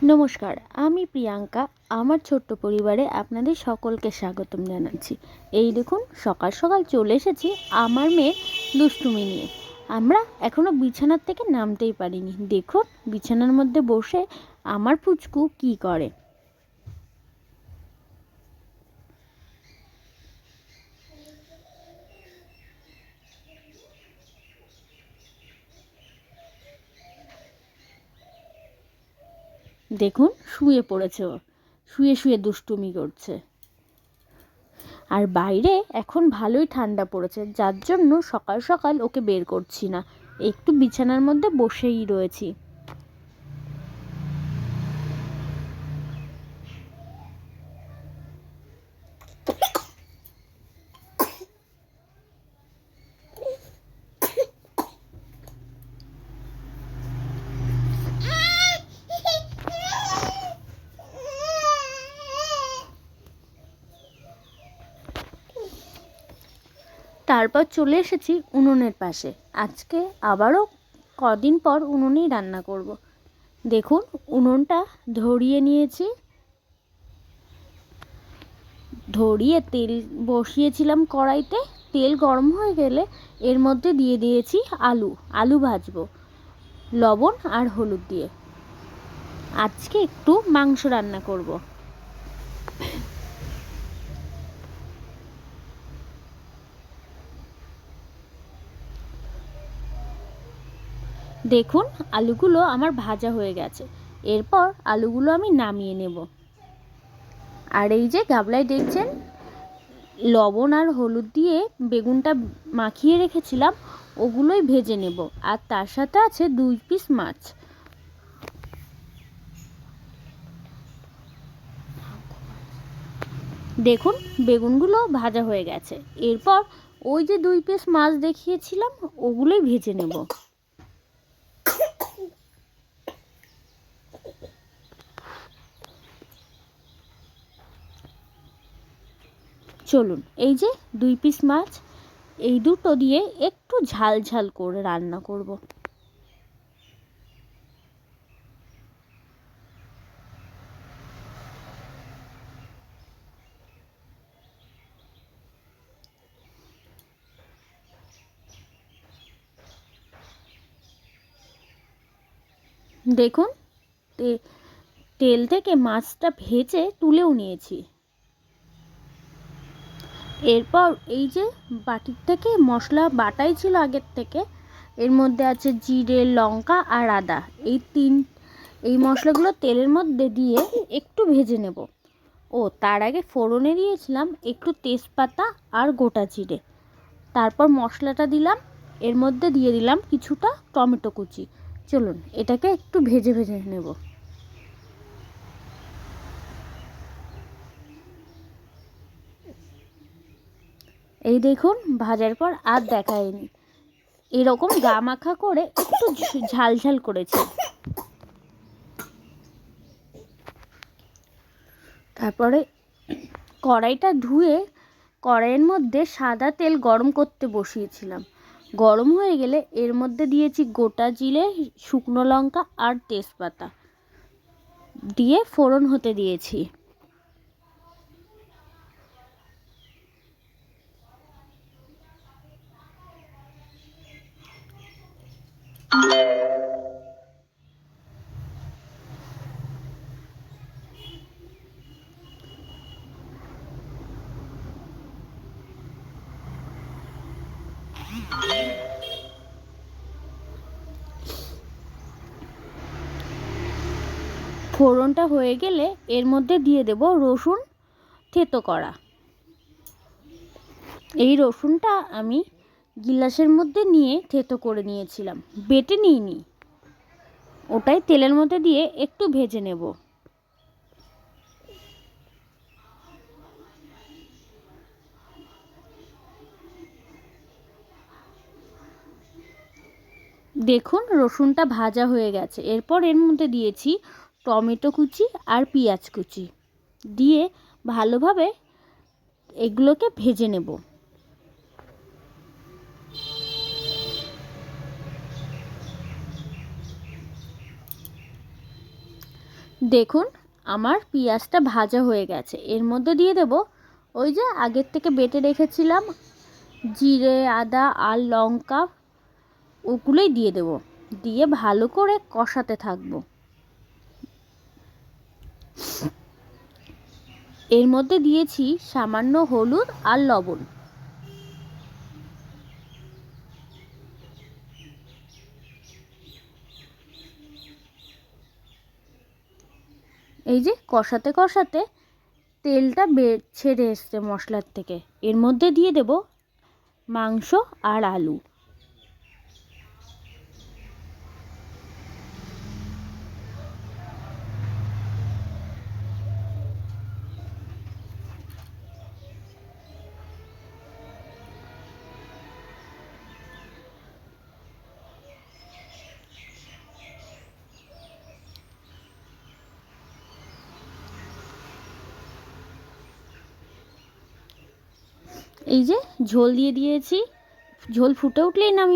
নমস্কার, আমি প্রিয়াঙ্কা। আমার ছোট্ট পরিবারে আপনাদের সকলকে স্বাগতম জানাচ্ছি। এই দেখুন, সকাল সকাল চলে এসেছি আমার মেয়ের দুষ্টুমি নিয়ে। আমরা এখনও বিছানার থেকে নামতেই পারিনি। দেখুন, বিছানার মধ্যে বসে আমার পুচকু কি করে। দেখুন, শুয়ে পড়েছে ও, শুয়ে শুয়ে দুষ্টুমি করছে। আর বাইরে এখন ভালোই ঠান্ডা পড়েছে, যার জন্য সকাল সকাল ওকে বের করছি না, একটু বিছানার মধ্যে বসেই রয়েছি। তারপর চলে এসেছি উনুনের পাশে। আজকে আবারও কদিন পর উনুনেই রান্না করব। দেখুন, উনুনটা ধরিয়ে নিয়েছি, ধরিয়ে তেল বসিয়েছিলাম কড়াইতে। তেল গরম হয়ে গেলে এর মধ্যে দিয়ে দিয়েছি আলু ভাজবো লবণ আর হলুদ দিয়ে। আজকে একটু মাংস রান্না করব। দেখুন, আলুগুলো আমার ভাজা হয়ে গেছে। এরপর আলুগুলো আমি নামিয়ে নেব। আর এই যে গাবলায় দেখছেন, লবণ আর হলুদ দিয়ে বেগুনটা মাখিয়ে রেখেছিলাম, ওগুলোই ভেজে নেব। আর তার সাথে আছে 2 পিস মাছ। দেখুন, বেগুনগুলো ভাজা হয়ে গেছে। এরপর ওই যে 2 পিস মাছ দেখিয়েছিলাম, ওগুলোই ভেজে নেব। চলুন, এই যে 2 পিস মাছ, এই দুটো দিয়ে একটু ঝাল ঝাল করে রান্না করব। দেখুন, তেল থেকে মাছটা ভেজে তুলেও নিয়েছি। এরপর এই যে বাটির থেকে মশলা বাটাই ছিল আগের থেকে, এর মধ্যে আছে জিরে, লঙ্কা আর আদা। এই মশলাগুলো তেলের মধ্যে দিয়ে একটু ভেজে নেব। তার আগে ফোড়নে দিয়েছিলাম একটু তেজপাতা আর গোটা জিরে। তারপর মশলাটা দিলাম, এর মধ্যে দিয়ে দিলাম কিছুটা টমেটো কুচি। চলুন, এটাকে একটু ভেজে ভেজে নেব। এই দেখুন, ভাজার পর আর দেখায়নি, এরকম গা মাখা করে একটু ঝাল ঝাল করেছি। তারপরে কড়াইটা ধুয়ে কড়াইয়ের মধ্যে সাদা তেল গরম করতে বসিয়েছিলাম। গরম হয়ে গেলে এর মধ্যে দিয়েছি গোটা জিরে, শুকনো লঙ্কা আর তেজপাতা দিয়ে ফোড়ন হতে দিয়েছি। ফোড়নটা হয়ে গেলে এর মধ্যে দিয়ে দেব রসুন থেতো করা। এই রসুনটা আমি গিলাসের মধ্যে নিয়ে থেতো করে নিয়েছিলাম, বেটে নিইনি। ওটাই তেলের মধ্যে দিয়ে একটু ভেজে নেব। দেখুন, রসুনটা ভাজা হয়ে গেছে। এরপর এর মধ্যে দিয়েছি টমেটো কুচি আর পেঁয়াজ কুচি দিয়ে ভালোভাবে এগুলোকে ভেজে নেব। দেখুন আমার পেঁয়াজটা ভাজা হয়ে গেছে। এর মধ্যে দিয়ে দেব ওই যে আগের থেকে বেটে রেখেছিলাম জিরে, আদা আর লঙ্কা, ওগুলোই দিয়ে দেব। দিয়ে ভালো করে কষাতে থাকবো। এর মধ্যে দিয়েছি সামান্য হলুদ আর লবণ। এই যে কষাতে কষাতে তেলটা ছেড়ে এসছে মশলার থেকে। এর মধ্যে দিয়ে দেব মাংস আর আলু। এই যে ঝোল দিয়ে দিয়েছি, ঝোল ফুটে উঠলেই নামিয়ে